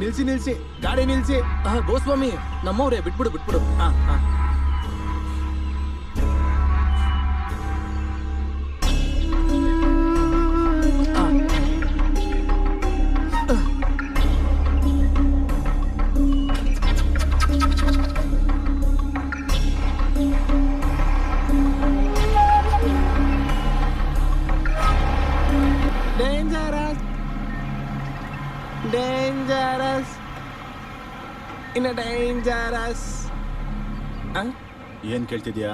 ನಿಲ್ಸಿ ನಿಲ್ಸಿ ಗಾಡಿ ನಿಲ್ಸಿ. ಗೋಸ್ವಾಮಿ ನಮ್ಮವ್ರೆ, ಬಿಟ್ಬಿಡು ಬಿಟ್ಬಿಡು. ಡೇಂಜರಸ್ ಡೇಂಜರಸ್ ಇನ್ನ ಡೇಂಜರಸ್. ಏನ್ ಕೇಳ್ತಿದ್ಯಾ?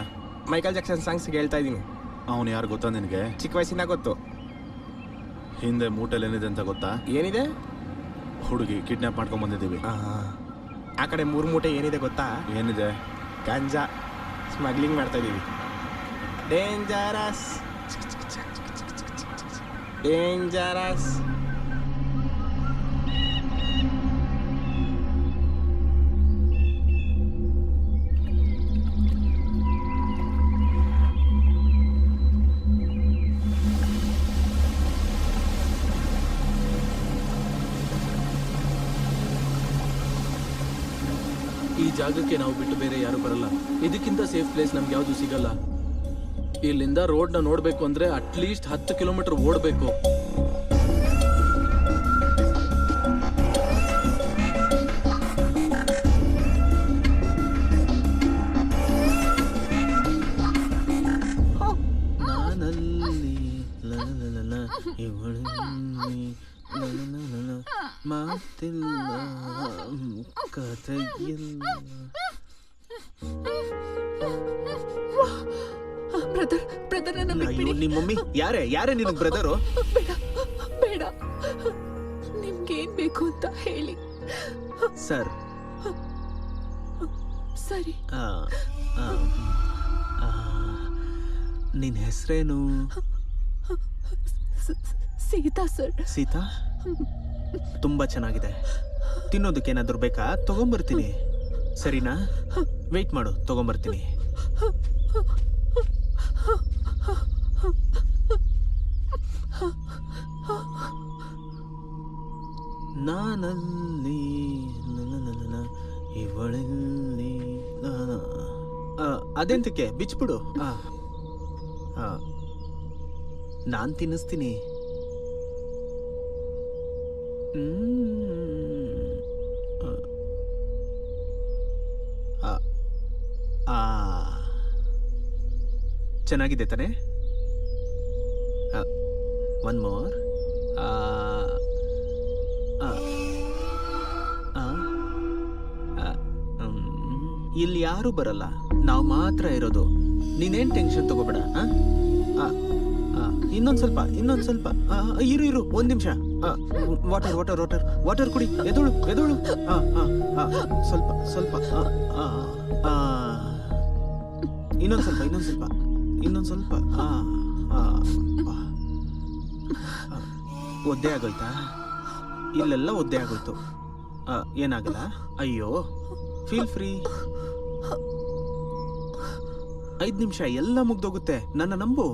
ಮೈಕಲ್ ಜಾಕ್ಸನ್ ಸಾಂಗ್ಸ್ ಹೇಳ್ತಾ ಇದ್ದೀನಿ. ಅವನು ಯಾರು ಗೊತ್ತಾ ನಿನಗೆ? ಚಿಕ್ಕ ವಯಸ್ಸಿಂದ ಗೊತ್ತು. ಹಿಂದೆ ಮೂಟೆಲ್ ಏನಿದೆ ಅಂತ ಗೊತ್ತಾ? ಏನಿದೆ? ಹುಡುಗಿ ಕಿಡ್ನಾಪ್ ಮಾಡ್ಕೊಂಡ್ ಬಂದಿದ್ದೀವಿ. ಆ ಕಡೆ 3 ಮೂಟೆ ಏನಿದೆ ಗೊತ್ತಾ? ಏನಿದೆ? ಗಾಂಜಾ ಸ್ಮಗ್ಲಿಂಗ್ ಮಾಡ್ತಾ ಇದೀವಿ. Dangerous dangerous. ಈ ಜಾಗಕ್ಕೆ ನಾವು ಬಿಟ್ಟು ಬೇರೆ ಯಾರು ಬರಲ್ಲ. ಇದಕ್ಕಿಂತ ಸೇಫ್ ಪ್ಲೇಸ್ ನಮ್ಗೆ ಯಾವ್ದು ಸಿಗಲ್ಲ. ಇಲ್ಲಿಂದ ರೋಡ್ನ ನೋಡ್ಬೇಕು ಅಂದ್ರೆ ಅಟ್ಲೀಸ್ಟ್ 10 ಕಿಲೋಮೀಟರ್ ಓಡಬೇಕು. ನಿಮ್ಮ ಮಮ್ಮಿ ಯಾರೇ ನಿನಗೆ ಬ್ರದರು? ಬೇಡ, ನಿಮ್ಗೇನ್ ಬೇಕು ಅಂತ ಹೇಳಿ. ಸರ್ ಸರಿ. ನಿನ್ನ ಹೆಸರೇನು? ಸೀತಾ ಸರ್. ಸೀತಾ, ತುಂಬಾ ಚೆನ್ನಾಗಿದೆ. ತಿನ್ನೋದಕ್ಕೆ ಏನಾದ್ರು ಬೇಕಾ? ತಗೊಂಬರ್ತೀನಿ. ಸರಿನಾ? ವೇಟ್ ಮಾಡು, ತಗೊಂಬರ್ತೀನಿ. ನಾನಲ್ಲಿ ಇವಳಲ್ಲಿ ಅದೆಂತಕ್ಕೆ ಬಿಚ್ಬಿಡು. ನಾನ್ ತಿನ್ನಿಸ್ತೀನಿ. ಚೆನ್ನಾಗಿದೆ ತಾನೆ? One more. ಇಲ್ಲಿ ಯಾರು ಬರಲ್ಲ, ನಾವು ಮಾತ್ರ ಇರೋದು. ನೀನೇನ್ ಟೆನ್ಷನ್ ತಗೋಬೇಡ. ಇನ್ನೊಂದ್ ಸ್ವಲ್ಪ ಇರು 1 ನಿಮಿಷ. ವಾಟರ್ ವಾಟರ್ ವಾಟರ್ ವಾಟರ್ ಕುಡಿ. ಎದೋಳು. ಸ್ವಲ್ಪ ಇನ್ನೊಂದ್ ಸ್ವಲ್ಪ. ಒದ್ದೆ ಆಗೋಯ್ತಾ? ಇಲ್ಲೆಲ್ಲ ಒದ್ದೆ ಆಗೋಯ್ತು. ಏನಾಗಲ್ಲ. ಅಯ್ಯೋ, ಫೀಲ್ ಫ್ರೀ. 5 ನಿಮಿಷ ಎಲ್ಲ ಮುಗ್ದೋಗುತ್ತೆ. ನನ್ನ ನಂಬು.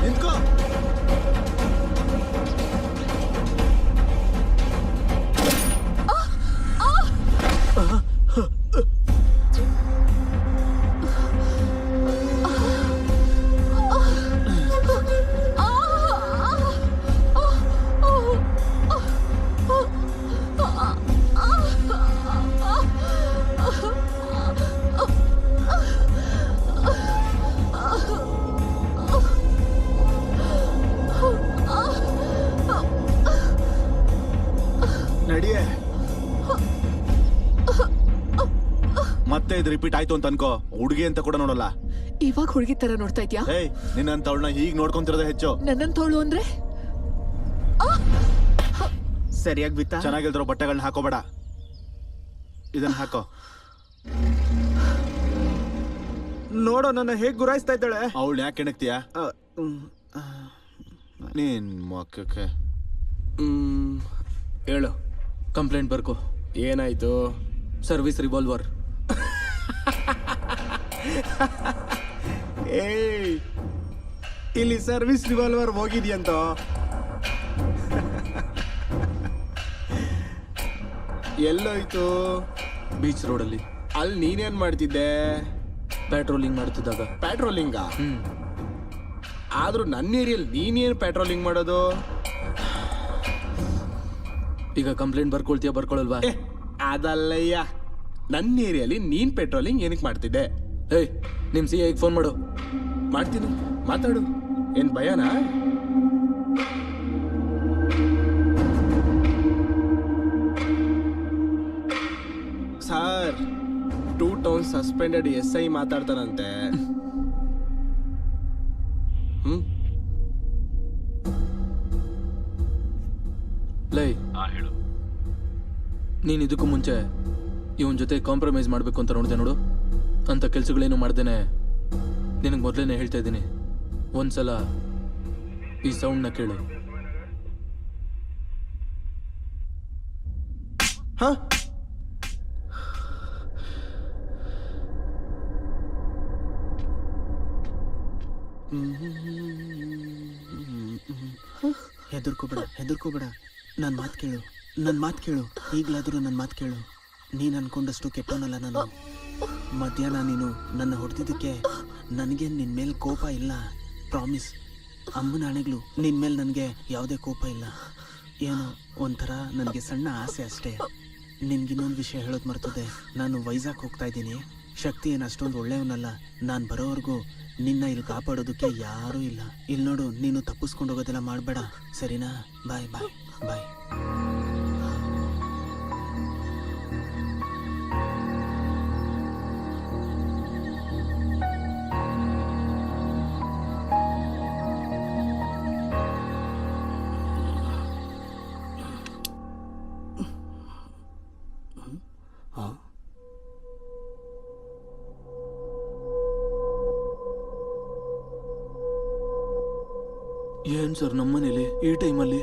ನಿಂತ್ಕೋ. ಮತ್ತೆ ಇದು ರಿಪೀಟ್ ಆಯ್ತು ಅಂತ ಅನ್ಕೋ, ಹುಡುಗಿ ಅಂತ ಕೂಡ ನೋಡಲ್ಲ. ಇವಾಗ ಹುಡುಗಿ ತರ ನೋಡ್ತಾ ಇದ್ಯಾ? ನಿನ್ನಂತವಳನ್ನ ಹೀಗ್ ನೋಡ್ಕೊಂತಿರೋದೇ ಹೆಚ್ಚು. ನನ್ನಂತವಳು ಅಂದ್ರೆ? ಸರಿಯಾಗಿ ಬಿತ್ತ. ಚೆನ್ನಾಗಿಲ್ದಿರೋ ಬಟ್ಟೆಗಳನ್ನ ಹಾಕೋಬೇಡ. ಇದನ್ನ ಹಾಕೋ. ನೋಡೋ ನನ್ನ ಹೇಗ್ ಗುರಾಯಿಸ್ತಾ ಇದ್ದಾಳೆ. ಅವಳು ಯಾಕೆ ಕೆಣಕ್ತೀಯ? ನೀನ್ ಮಕ್ಕಕ್ಕೆ ಹೇಳು, ಕಂಪ್ಲೇಂಟ್ ಬರ್ಕೋ. ಏನಾಯ್ತು? Service revolver. ಏಯ್ ಇಲ್ಲಿ ಸರ್ವಿಸ್ ರಿವಾಲ್ವರ್ ಹೋಗಿದ್ಯಂತ. ಎಲ್ಲೋಯ್ತು? ಬೀಚ್ ರೋಡಲ್ಲಿ. ಅಲ್ಲಿ ನೀನೇನ್ ಮಾಡ್ತಿದ್ದೆ? ಪೆಟ್ರೋಲಿಂಗ್ ಮಾಡ್ತಿದ್ದಾಗ. ಪೆಟ್ರೋಲಿಂಗ? ಆದ್ರೂ ನನ್ನ ಏರಿಯಲ್ಲಿ ನೀನೇನು ಪೆಟ್ರೋಲಿಂಗ್ ಮಾಡೋದು? ಈಗ ಕಂಪ್ಲೇಂಟ್ ಬರ್ಕೊಳ್ತೀಯಾ? ಅದಲ್ಲಯ್ಯ, ನನ್ನ ಏರಿಯಲ್ಲಿ ನೀನ್ ಪೆಟ್ರೋಲಿಂಗ್ ಏನಕ್ಕೆ ಮಾಡ್ತಿದ್ದೆ? ಏಯ್, ನಿಮ್ CI ಫೋನ್ ಮಾಡು. ಮಾಡ್ತೀನಿ, ಮಾತಾಡು. ಏನ್ ಭಯನಾ? ಸರ್, 2 ಟೌನ್ ಸಸ್ಪೆಂಡೆಡ್ SI ಮಾತಾಡ್ತಾರಂತೆ. ಲೈ, ನೀನ್ ಇದಕ್ಕೂ ಮುಂಚೆ ಇವನ್ ಜೊತೆ ಕಾಂಪ್ರಮೈಸ್ ಮಾಡ್ಬೇಕು ಅಂತ ನೋಡಿದೆ ನೋಡು. ಅಂತ ಕೆಲ್ಸಗಳೇನು ಮಾಡ್ದೇನೆ ನಿನಗೆ ಮೊದಲೇನೆ ಹೇಳ್ತಾ ಇದ್ದೀನಿ, ಒಂದ್ಸಲ ಈ ಸೌಂಡ್ನ ಕೇಳು. ಹ? ಹೆದರ್ಕೋಬೇಡ. ನನ್ನ ಮಾತು ಕೇಳು. ಈಗಲಾದರೂ ನನ್ನ ಮಾತು ಕೇಳು. ನೀನು ಅನ್ಕೊಂಡಷ್ಟು ಕೆಟ್ಟವನಲ್ಲ ನಾನು. ಮಧ್ಯಾಹ್ನ ನೀನು ನನ್ನ ಹೊಡೆದಿದ್ದಕ್ಕೆ ನನಗೆ ನಿನ್ನ ಮೇಲೆ ಕೋಪ ಇಲ್ಲ, ಪ್ರಾಮಿಸ್. ಅಮ್ಮನ ಆಣೆಗಳು, ನಿನ್ನ ಮೇಲೆ ನನಗೆ ಯಾವುದೇ ಕೋಪ ಇಲ್ಲ. ಏನೋ ಒಂಥರ ನನಗೆ ಸಣ್ಣ ಆಸೆ ಅಷ್ಟೇ. ನಿನ್ಗಿನ್ನೊಂದು ವಿಷಯ ಹೇಳೋದು ಮರ್ತದೆ. ನಾನು ವೈಜಾಗ್ ಹೋಗ್ತಾ ಇದ್ದೀನಿ. ಶಕ್ತಿ ಏನು ಅಷ್ಟೊಂದು ಒಳ್ಳೆಯವನಲ್ಲ. ನಾನು ಬರೋವರೆಗೂ ನಿನ್ನ ಇಲ್ಲಿ ಕಾಪಾಡೋದಕ್ಕೆ ಯಾರೂ ಇಲ್ಲ. ಇಲ್ಲಿ ನೋಡು, ನೀನು ತಪ್ಪಿಸ್ಕೊಂಡು ಹೋಗೋದೆಲ್ಲ ಮಾಡಬೇಡ, ಸರಿನಾ? ಬಾಯ್ ಬಾಯ್ ಬಾಯ್. ಏನ್ ಸರ್ ನಮ್ಮನೇಲಿ ಈ ಟೈಮಲ್ಲಿ?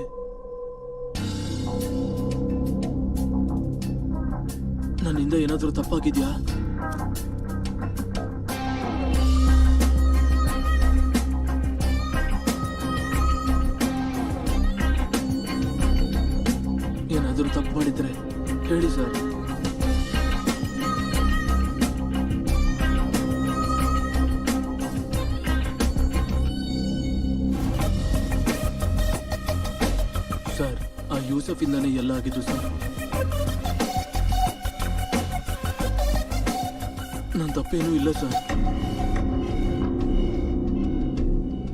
ನನ್ನಿಂದ ಏನಾದರೂ ತಪ್ಪಾಗಿದ್ಯಾ? ಏನಾದರೂ ತಪ್ಪು ಮಾಡಿದ್ರೆ ಹೇಳಿ ಸರ್. ಸರ್, ಆ ಯೂಸಫ್ ಇಂದಾನೆ ಎಲ್ಲ ಆಗಿದ್ದು ಸರ್. ನನ್ನ ತಪ್ಪೇನೂ ಇಲ್ಲ ಸರ್.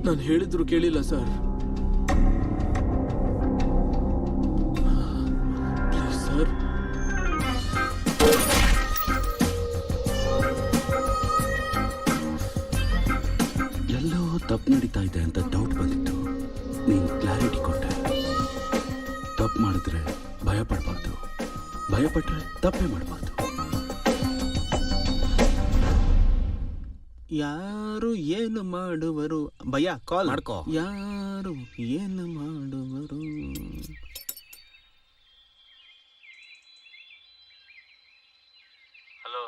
ನಾನು ಹೇಳಿದ್ರು ಕೇಳಿಲ್ಲ ಸರ್. Please sir. ಎಲ್ಲೋ ತಪ್ಪು ನಡೀತಾ ಇದೆ ಅಂತ ಡೌಟ್ ಬಂದಿತ್ತು. ನೀನು ಕ್ಲಾರಿಟಿ ಕೊಟ್ಟೆ. ತಪ್ಪು ಮಾಡಿದ್ರೆ ಭಯ ಪಡಬಾರ್ದು, ಭಯ ಪಟ್ರೆ ತಪ್ಪೇ ಮಾಡಬಾರ್ದು. ಯಾರು ಏನು ಮಾಡುವರು? ಭಯ್ಯ ಕಾಲ್ ಮಾಡ್ಕೋ. ಯಾರು ಏನು ಮಾಡುವರು? ಹಲೋ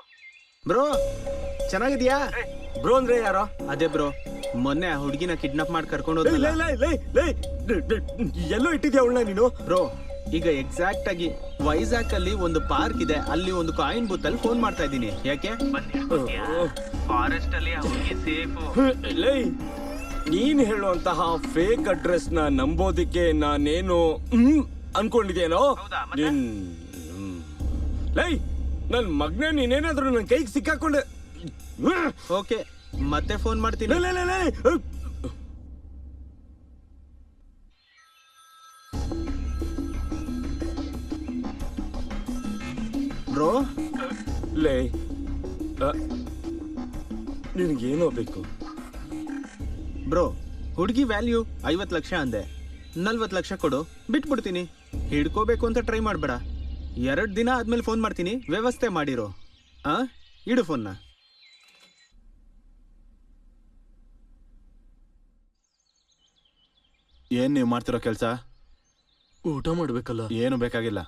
ಬ್ರೋ, ಚೆನ್ನಾಗಿದ್ಯಾ? ಬ್ರೋ ಅಂದ್ರೆ ಯಾರೋ? ಅದೇ ಬ್ರೋ, ಮೊನ್ನೆ ಆ ಹುಡುಗಿನ ಕಿಡ್ನಾಪ್ ಮಾಡಿ ಕರ್ಕೊಂಡು ಹೋದ್ನಲ್ಲ. ಎಲ್ಲೋ ಇಟ್ಟಿದ್ಯಾ ಅವಳನ್ನ ನೀನು? ಬ್ರೋ, ಈಗ ಎಕ್ಸಾಕ್ಟ್ ಆಗಿ ವೈಜಾಗ್ ಅಲ್ಲಿ ಒಂದು ಪಾರ್ಕ್ ಇದೆ, ಅಲ್ಲಿ ಒಂದು ಕಾಯಿನ್ ಬೂತ್ ಅಲ್ಲಿ ಫೋನ್ ಮಾಡ್ತಾ ಇದ್ದೀನಿ. ಯಾಕೆ? ಫಾರೆಸ್ಟ್ ಅಲ್ಲಿ ಸೇಫ್. ನೀನ್ ಹೇಳುವಂತಹ ಫೇಕ್ ಅಡ್ರೆಸ್ ನ ನಂಬೋದಿಕ್ಕೆ ನಾನೇನು ಅನ್ಕೊಂಡಿದ್ದೇನೋ? ನನ್ ಮಗ್ನ ನೀನೇನಾದ್ರೂ ನನ್ ಕೈಗೆ ಸಿಕ್ಕಾಕೊಂಡೆ. ಓಕೆ, ಮತ್ತೆ ಫೋನ್ ಮಾಡ್ತೀನಿ. ಬ್ರೋ, ನಿನಗೇನೋ ಬೇಕು? ಬ್ರೋ, ಹುಡುಗಿ ವ್ಯಾಲ್ಯೂ 50 ಲಕ್ಷ ಅಂದೆ. 40 ಲಕ್ಷ ಕೊಡು, ಬಿಟ್ಬಿಡ್ತೀನಿ. ಹಿಡ್ಕೋಬೇಕು ಅಂತ ಟ್ರೈ ಮಾಡಬೇಡ. 2 ದಿನ ಆದ್ಮೇಲೆ ಫೋನ್ ಮಾಡ್ತೀನಿ, ವ್ಯವಸ್ಥೆ ಮಾಡಿರೋ. ಇಡು ಫೋನ್ನ. ಏನ್ ನೀವು ಮಾಡ್ತಿರೋ ಕೆಲಸ? ಊಟ ಮಾಡ್ಬೇಕಲ್ಲ? ಏನು ಬೇಕಾಗಿಲ್ಲ,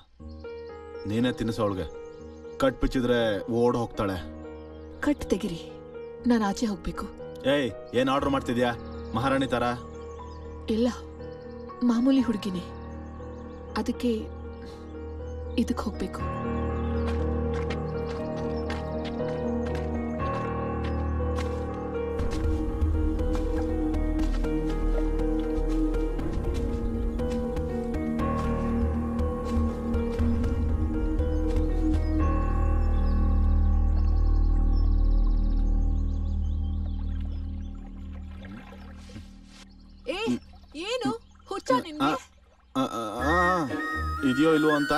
ನೀನೇ ತಿನ್ನಿಸೋ ಅವಳಿಗೆ. ಕಟ್ ಬಿಚ್ಚಿದ್ರೆ ಓಡ್ ಹೋಗ್ತಾಳೆ. ಕಟ್ ತೆಗಿರಿ, ನಾನು ಆಚೆ ಹೋಗ್ಬೇಕು. ಏಯ್, ಏನ್ ಆರ್ಡರ್ ಮಾಡ್ತಿದ್ಯಾ ಮಹಾರಾಣಿ ತರ? ಇಲ್ಲ, ಮಾಮೂಲಿ ಹುಡುಗಿನೇ, ಅದಕ್ಕೆ ಇದಕ್ಕೆ ಹೋಗ್ಬೇಕು. ಏನು ಹುಚ್ಚ ನಿನ್ಗೆ? ಇದೆಯೋ ಇಲ್ವೋ ಅಂತ.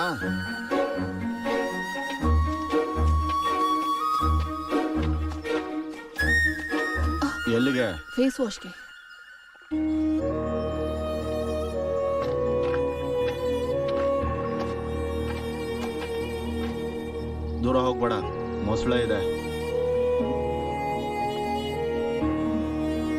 ಎಲ್ಲಿಗೆ? ಫೇಸ್ ವಾಶ್ಗೆ. ದೂರ ಹೋಗ್ಬೇಡ, ಮೊಸಳೆ ಇದೆ.